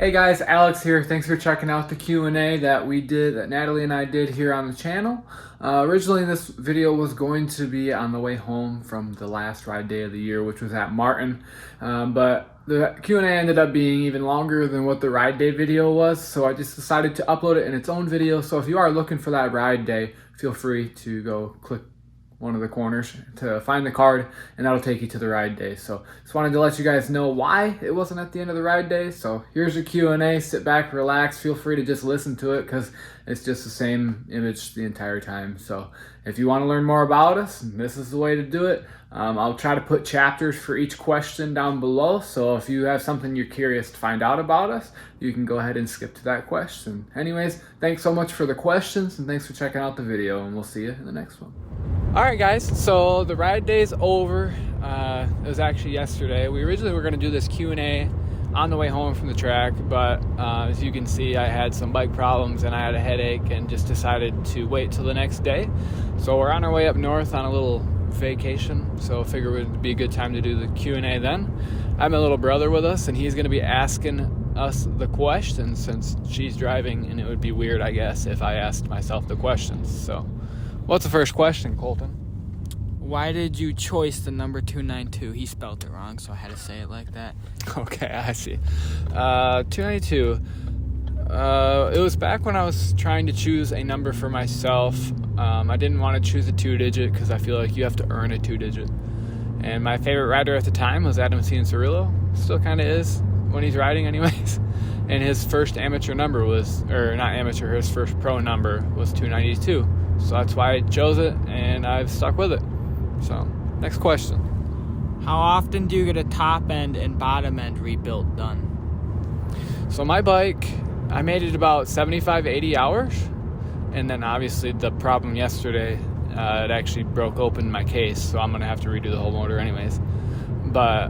Hey guys, Alex here. Thanks for checking out the Q&A that Natalie and I did here on the channel. Originally this video was going to be on the way home from the last ride day of the year, which was at Martin. But the Q&A ended up being even longer than what the ride day video was, so I just decided to upload it in its own video. So if you are looking for that ride day, feel free to go click one of the corners to find the card, and that'll take you to the ride day. So just wanted to let you guys know why it wasn't at the end of the ride day. So here's your Q&A. Sit back, relax, feel free to just listen to it because it's just the same image the entire time. So if you want to learn more about us, this is the way to do it. I'll try to put chapters for each question down below, so if you have something you're curious to find out about us, you can go ahead and skip to that question. Anyways, thanks so much for the questions, and thanks for checking out the video, and we'll see you in the next one. Alright guys, so the ride day's over. It was actually yesterday. We originally were going to do this Q&A on the way home from the track, but as you can see, I had some bike problems and I had a headache and just decided to wait till the next day. So we're on our way up north on a little vacation, so I figured it would be a good time to do the Q&A then. I have my little brother with us, and he's going to be asking us the questions since she's driving, and it would be weird, I guess, if I asked myself the questions. So what's the first question, Colton? Why did you choose the number 292? He spelled it wrong, so I had to say it like that. Okay, I see. 292. It was back when I was trying to choose a number for myself. I didn't want to choose a 2-digit because I feel like you have to earn a 2-digit. And my favorite rider at the time was Adam Cianciarulo. Still kind of is when he's riding anyways. And his first amateur number was, or not amateur, his first pro number was 292. So that's why I chose it, and I've stuck with it. So, next question. How often do you get a top end and bottom end rebuild done? So my bike, I made it about 75, 80 hours. And then obviously the problem yesterday, it actually broke open my case, so I'm going to have to redo the whole motor anyways. But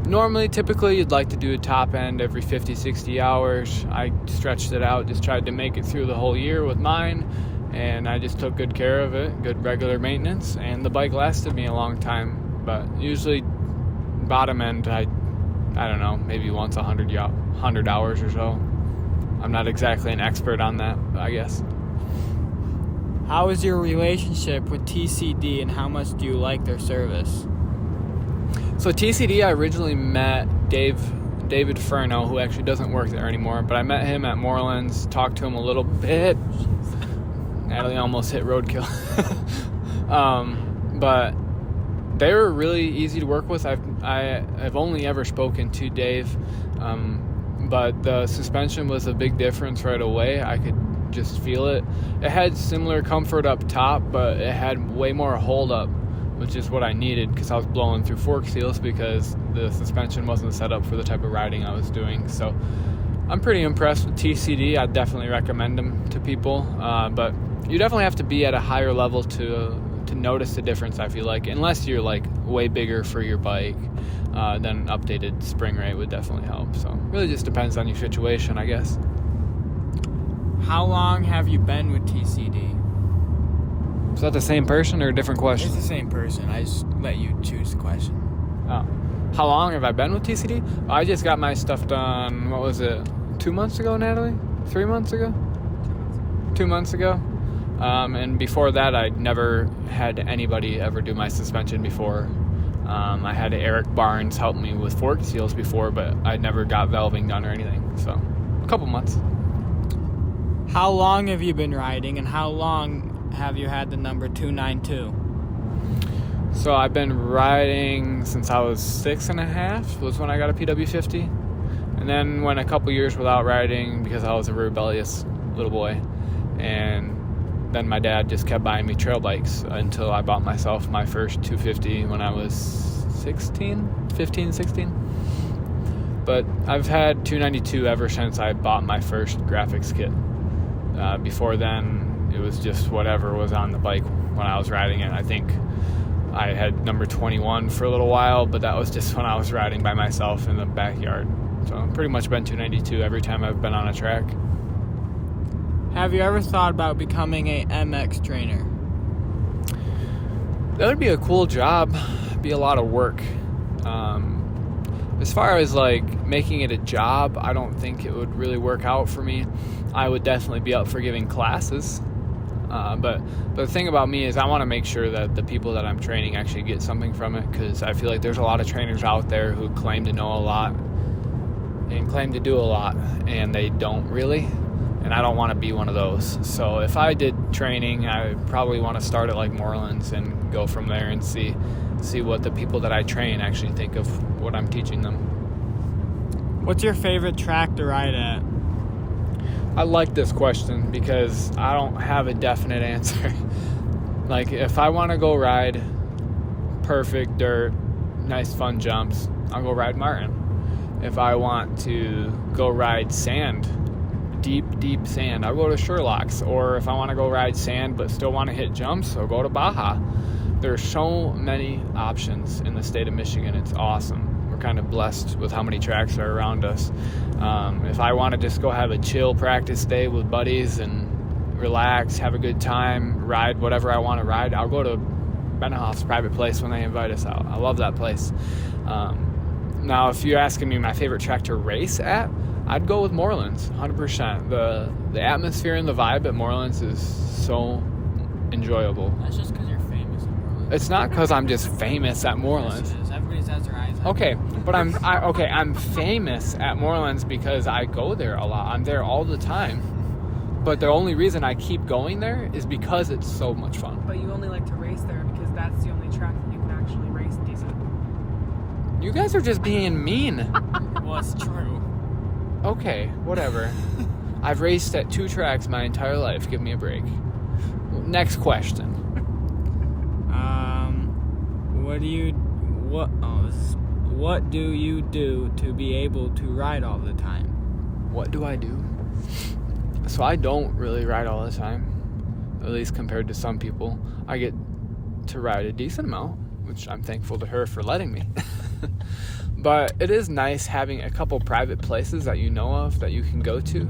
normally, typically, you'd like to do a top end every 50, 60 hours. I stretched it out, just tried to make it through the whole year with mine, and I just took good care of it, good regular maintenance, and the bike lasted me a long time. But usually, bottom end, I don't know, maybe once 100 hours or so. I'm not exactly an expert on that, I guess. How is your relationship with TCD, and how much do you like their service? So TCD, I originally met David Furno, who actually doesn't work there anymore, but I met him at Moreland's, talked to him a little bit. Natalie almost hit roadkill. But they were really easy to work with. I've only ever spoken to Dave, but the suspension was a big difference right away. I could just feel it. It had similar comfort up top, but it had way more hold up, which is what I needed because I was blowing through fork seals because the suspension wasn't set up for the type of riding I was doing. So I'm pretty impressed with TCD. I'd definitely recommend them to people, but you definitely have to be at a higher level to notice the difference, I feel like, unless you're like way bigger for your bike. Then updated spring rate would definitely help. So really just depends on your situation, I guess. How long have you been with TCD? Is that the same person or a different question? It's the same person. I just let you choose the question. Oh. How long have I been with TCD? I just got my stuff done, what was it, 2 months ago, Natalie? 3 months ago? 2 months ago. And before that, I'd never had anybody ever do my suspension before. I had Eric Barnes help me with fork seals before, but I never got valving done or anything. So, a couple months. How long have you been riding, and how long have you had the number 292? So I've been riding since I was 6.5 was when I got a PW50. And then went a couple years without riding because I was a rebellious little boy. And then my dad just kept buying me trail bikes until I bought myself my first 250 when I was 16. But I've had 292 ever since I bought my first graphics kit. Before then, it was just whatever was on the bike when I was riding it. I think I had number 21 for a little while, but that was just when I was riding by myself in the backyard. So I've pretty much been 292 every time I've been on a track. Have you ever thought about becoming a MX trainer? That would be a cool job. It'd be a lot of work. As far as like making it a job, I don't think it would really work out for me. I would definitely be up for giving classes. But the thing about me is I want to make sure that the people that I'm training actually get something from it, because I feel like there's a lot of trainers out there who claim to know a lot and claim to do a lot, and they don't really, and I don't want to be one of those. So if I did training, I would probably want to start at like Moreland's and go from there and see what the people that I train actually think of what I'm teaching them. What's your favorite track to ride at? I like this question because I don't have a definite answer. Like, if I want to go ride perfect dirt, nice fun jumps, I'll go ride Martin. If I want to go ride sand, deep sand, I'll go to Sherlock's. Or if I want to go ride sand but still want to hit jumps, I'll go to Baja. There's so many options in the state of Michigan. It's awesome. We're kind of blessed with how many tracks are around us. If I want to just go have a chill practice day with buddies and relax, have a good time, ride whatever I want to ride, I'll go to Benhoff's private place when they invite us out. I love that place. Now, if you're asking me my favorite track to race at, I'd go with Moreland's, 100%. The atmosphere and the vibe at Moreland's is so enjoyable. That's just because you're famous at Moreland's. It's not because I'm just famous at Moreland's. Yes, it is. Everybody has their eyes on Okay, you. but I'm famous at Moreland's because I go there a lot. I'm there all the time. But the only reason I keep going there is because it's so much fun. But you only like to race there because that's the only track that you can actually race decent. You guys are just being mean. Well, it's true. Okay, whatever. I've raced at 2 tracks my entire life. Give me a break. Next question. What do you do to be able to ride all the time? What do I do? So I don't really ride all the time, at least compared to some people. I get to ride a decent amount, which I'm thankful to her for letting me. But it is nice having a couple private places that you know of that you can go to.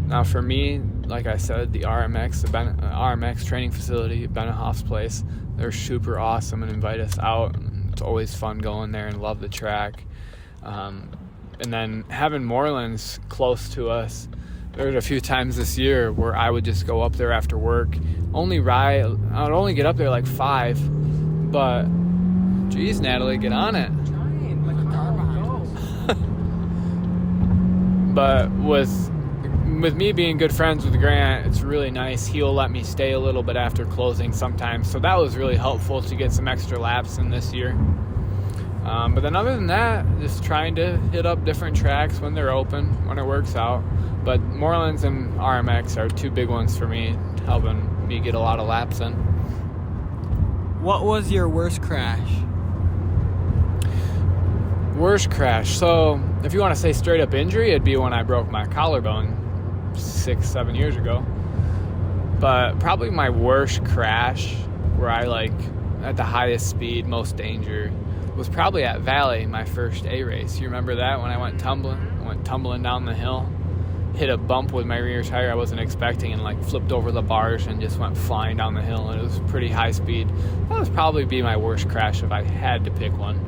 Now for me, like I said, the RMX training facility at Benhoff's place, they're super awesome and invite us out. It's always fun going there and love the track. And then having Moreland's close to us, there's a few times this year where I would just go up there after work, I would only get up there like 5, but geez, Natalie, get on it. Trying, like a car behind us. But with me being good friends with Grant, it's really nice. He'll let me stay a little bit after closing sometimes, so that was really helpful to get some extra laps in this year. But then other than that, just trying to hit up different tracks when they're open, when it works out. But Moreland's and RMX are 2 big ones for me, helping me get a lot of laps in. What was your worst crash? Worst crash. So if you want to say straight up injury, it'd be when I broke my collarbone 6-7 years ago. But probably my worst crash, where I at the highest speed, most danger, was probably at Valley, my first A race. You remember that when I went tumbling? I went tumbling down the hill, hit a bump with my rear tire I wasn't expecting, and flipped over the bars and just went flying down the hill, and it was pretty high speed. That would probably be my worst crash if I had to pick one.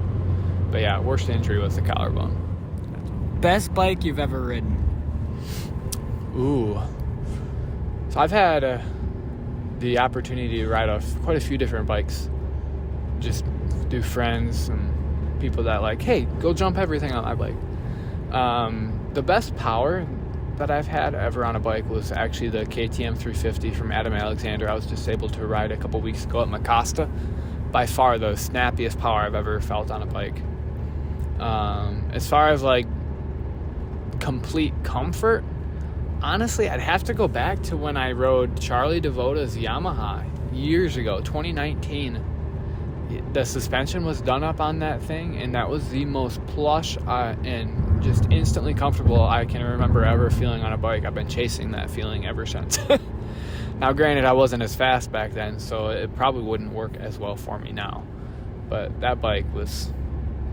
But yeah, worst injury was the collarbone. Best bike you've ever ridden? Ooh. So I've had the opportunity to ride off quite a few different bikes. Just through friends and people that hey, go jump everything on my bike. The best power that I've had ever on a bike was actually the KTM 350 from Adam Alexander. I was just able to ride a couple weeks ago at Mecosta. By far the snappiest power I've ever felt on a bike. As far as complete comfort, honestly, I'd have to go back to when I rode Charlie DeVota's Yamaha years ago, 2019. The suspension was done up on that thing, and that was the most plush and just instantly comfortable I can remember ever feeling on a bike. I've been chasing that feeling ever since. Now, granted, I wasn't as fast back then, so it probably wouldn't work as well for me now. But that bike was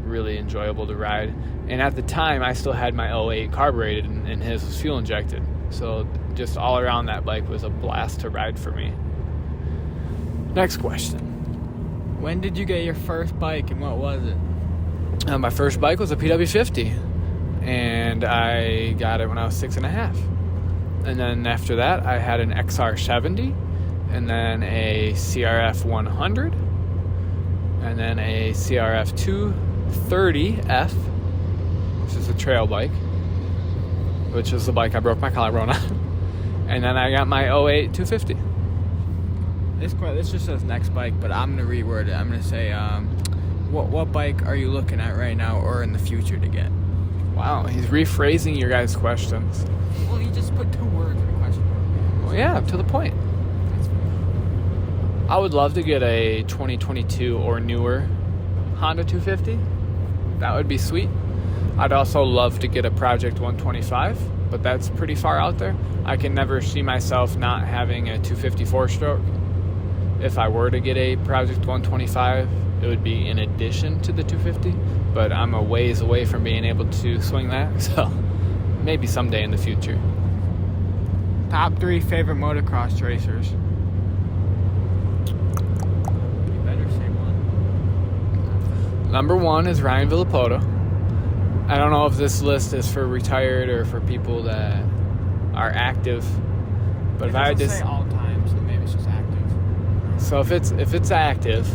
really enjoyable to ride. And at the time, I still had my 08 carbureted, and his was fuel injected. So just all around, that bike was a blast to ride for me. Next question. When did you get your first bike, and what was it? My first bike was a PW50, and I got it when I was 6.5. And then after that, I had an XR70, and then a CRF 100, and then a CRF 230F, which is a trail bike, which is the bike I broke my collarbone on. And then I got my 08 250. This just says next bike, but I'm going to reword it. I'm going to say, what bike are you looking at right now or in the future to get? Wow, he's rephrasing your guys' questions. Well, you just put 2 words in a question. Well, yeah, to the point. I would love to get a 2022 or newer Honda 250. That would be sweet. I'd also love to get a Project 125, but that's pretty far out there. I can never see myself not having a 250 4-stroke. If I were to get a Project 125, it would be in addition to the 250, but I'm a ways away from being able to swing that, so maybe someday in the future. Top 3 favorite motocross racers. You better say one. Number 1 is Ryan Villapoto. I don't know if this list is for retired or for people that are active, but if I just say all time, so maybe it's just active. So if it's active,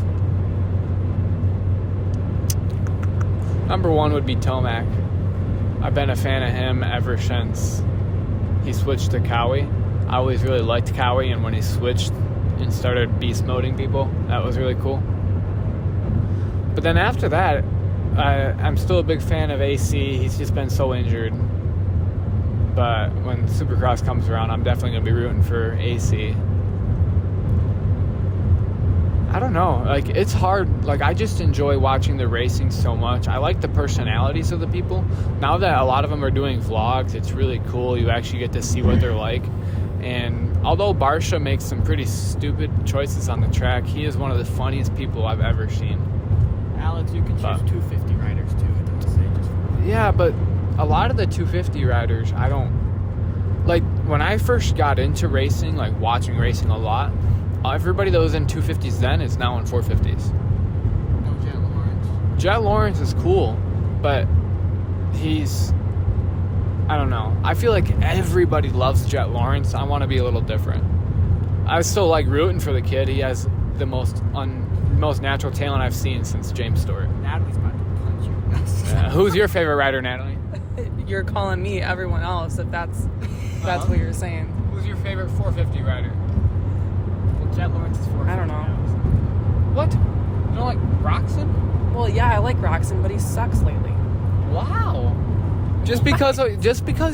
number 1 would be Tomac. I've been a fan of him ever since he switched to Cowie. I always really liked Cowie, and when he switched and started beast moding people, that was really cool. But then after that, I'm still a big fan of AC. He's just been so injured. But when Supercross comes around, I'm definitely going to be rooting for AC. I don't know. Like, it's hard. Like, I just enjoy watching the racing so much. I like the personalities of the people. Now that a lot of them are doing vlogs, it's really cool. You actually get to see what they're like. And although Barsha makes some pretty stupid choices on the track, he is one of the funniest people I've ever seen. Alex, you can choose 250 riders too. It doesn't say just one. Yeah, but a lot of the 250 riders, I don't... Like, when I first got into racing, like watching racing a lot, everybody that was in 250s then is now in 450s. No Jet Lawrence. Jet Lawrence is cool, but he's... I don't know. I feel like everybody loves Jet Lawrence. I want to be a little different. I still like rooting for the kid. He has the most natural talent I've seen since James Stewart. Natalie's about to punch you. Who's your favorite rider, Natalie? You're calling me everyone else if that's what you're saying. Who's your favorite 450 rider? Well, Jet Lawrence is 450. I don't know. What? You don't like Roxon? Well, yeah, I like Roxon, but he sucks lately. Wow. Just because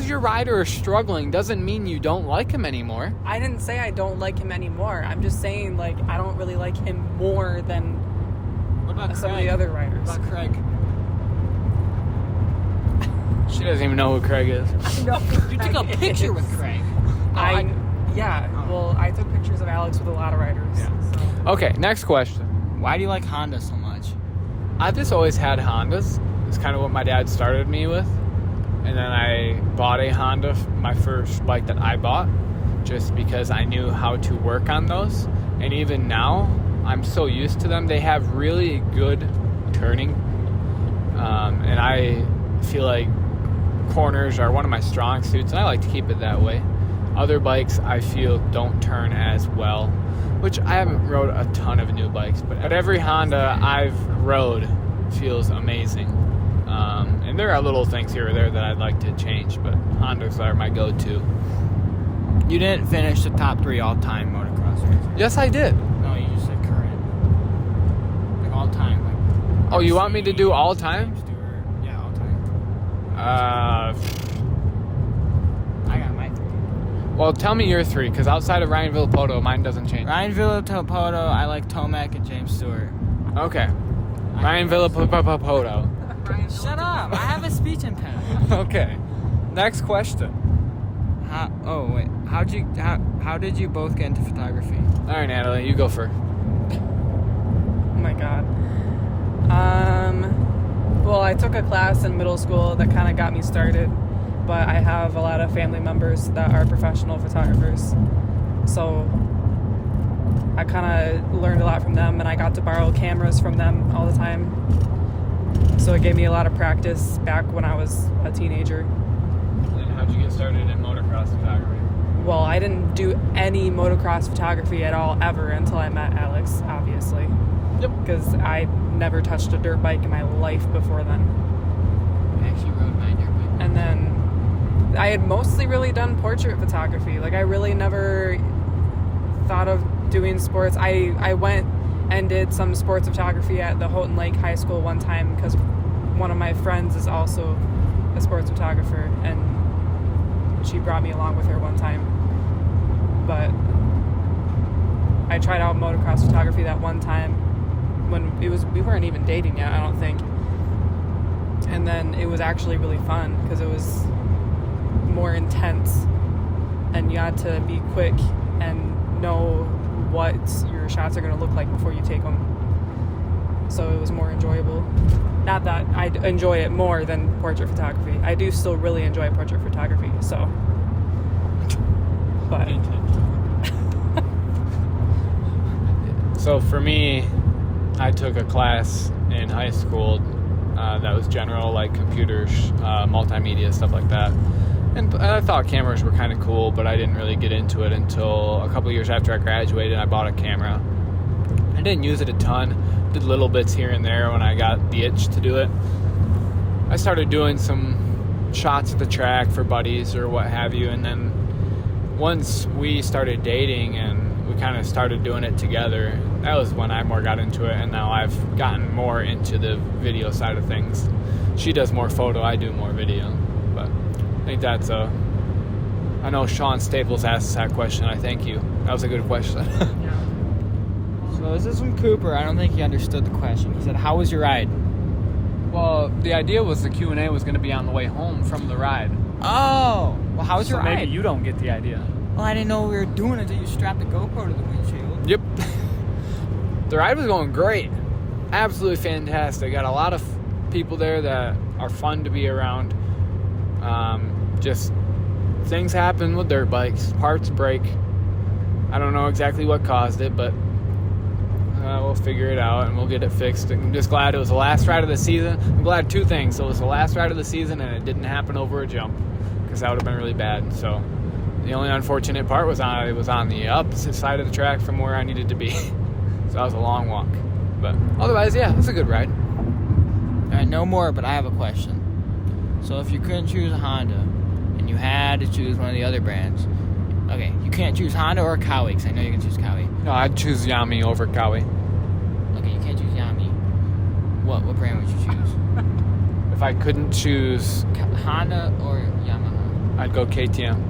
your rider is struggling doesn't mean you don't like him anymore. I didn't say I don't like him anymore. I'm just saying, like, I don't really like him more than What about some of Craig? the other riders. What about Craig? She doesn't even know who Craig is. I know You took a picture with Craig. Well, I took pictures of Alex with a lot of riders. Yeah. So. Okay, next question. Why do you like Honda so much? I've just always had Hondas. It's kind of what my dad started me with. And then I bought a Honda, my first bike that I bought, just because I knew how to work on those. And even now, I'm so used to them. They have really good turning. And I feel like corners are one of my strong suits, and I like to keep it that way. Other bikes, I feel, don't turn as well, which I haven't rode a ton of new bikes, but every Honda I've rode feels amazing. And there are little things here or there that I'd like to change, but Hondas are my go-to. You didn't finish the top 3 all-time motocross racers. Yes, I did. No, you just said current. Like all-time. Like Oh, you want me to do all-time? James Stewart. Yeah, all-time. I got my 3. Well, tell me your 3, because outside of Ryan Villapoto, mine doesn't change. Ryan Villapoto, I like Tomac and James Stewart. Okay. Ryan Villapoto. Shut up! I have a speech impediment. Okay. Next question. How did you both get into photography? All right, Natalie, you go first. Oh my god. Well, I took a class in middle school that kind of got me started, but I have a lot of family members that are professional photographers, so I kind of learned a lot from them, and I got to borrow cameras from them all the time. So it gave me a lot of practice back when I was a teenager. And how'd you get started in motocross photography? Well, I didn't do any motocross photography at all ever until I met Alex, obviously. Yep. Because I never touched a dirt bike in my life before then. I actually rode my dirt bike. And then I had mostly really done portrait photography. Like, I really never thought of doing sports. I went and did some sports photography at the Houghton Lake High School one time because one of my friends is also a sports photographer, and she brought me along with her one time. But I tried out motocross photography that one time when we weren't even dating yet, I don't think. And then it was actually really fun because it was more intense, and you had to be quick and know what your shots are going to look like before you take them. So it was more enjoyable. Not that I enjoy it more than portrait photography. I do still really enjoy portrait photography, so. But. So for me, I took a class in high school that was general, like computers, multimedia, stuff like that. And I thought cameras were kind of cool, but I didn't really get into it until a couple years after I graduated. I bought a camera. I didn't use it a ton. Did little bits here and there when I got the itch to do it. I started doing some shots at the track for buddies or what have you, and then once we started dating and we kind of started doing it together, that was when I more got into it, and now I've gotten more into the video side of things. She does more photo, I do more video, but I think that's I know Sean Staples asked that question. I thank you. That was a good question. So this is from Cooper. I don't think he understood the question. He said, how was your ride? Well, the idea was the Q&A was going to be on the way home from the ride. Oh, well, how was your ride? Maybe you don't get the idea. Well, I didn't know we were doing it until you strapped the GoPro to the windshield. Yep. The ride was going great. Absolutely fantastic. Got a lot of people there that are fun to be around. Just things happen with dirt bikes. Parts break. I don't know exactly what caused it, but we'll figure it out and we'll get it fixed. I'm just glad it was the last ride of the season. I'm glad two things. So it was the last ride of the season and it didn't happen over a jump, because that would have been really bad. So the only unfortunate part was it was on the opposite side of the track from where I needed to be. So that was a long walk. But otherwise, yeah, it was a good ride. All right, no more, but I have a question. So if you couldn't choose a Honda and you had to choose one of the other brands, okay, you can't choose Honda or Kawi, because I know you can choose Kawi. No, I'd choose Yami over Kawi. Okay, you can't choose Yami. What brand would you choose? If I couldn't choose Honda or Yamaha? I'd go KTM.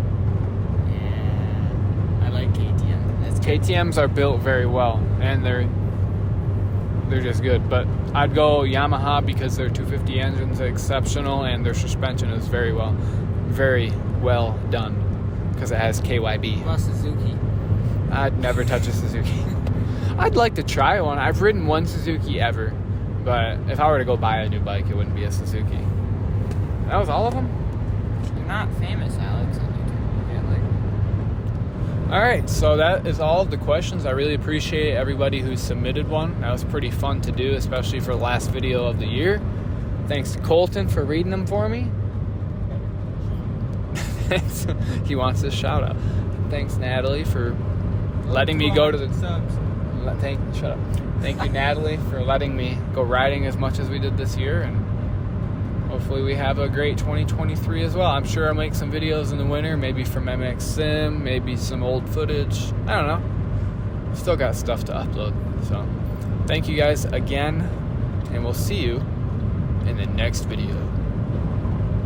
Yeah, I like KTM. That's good. KTMs are built very well, and they're just good. But I'd go Yamaha because their 250 engine's exceptional, and their suspension is very well done, because it has KYB. What about Suzuki? I'd never touch a Suzuki. I'd like to try one. I've ridden one Suzuki ever, but if I were to go buy a new bike, it wouldn't be a Suzuki. That was all of them? You're not famous, Alex. All right, so that is all of the questions. I really appreciate everybody who submitted one. That was pretty fun to do, especially for the last video of the year. Thanks to Colton for reading them for me. Thanks. He wants this shout out. Thanks, Natalie, for letting me go to the subs. Shut up. Thank you, Natalie, for letting me go riding as much as we did this year, and hopefully we have a great 2023 as well. I'm sure I'll make some videos in the winter, maybe from MX Sim, maybe some old footage. I don't know. Still got stuff to upload. So thank you guys again, and we'll see you in the next video.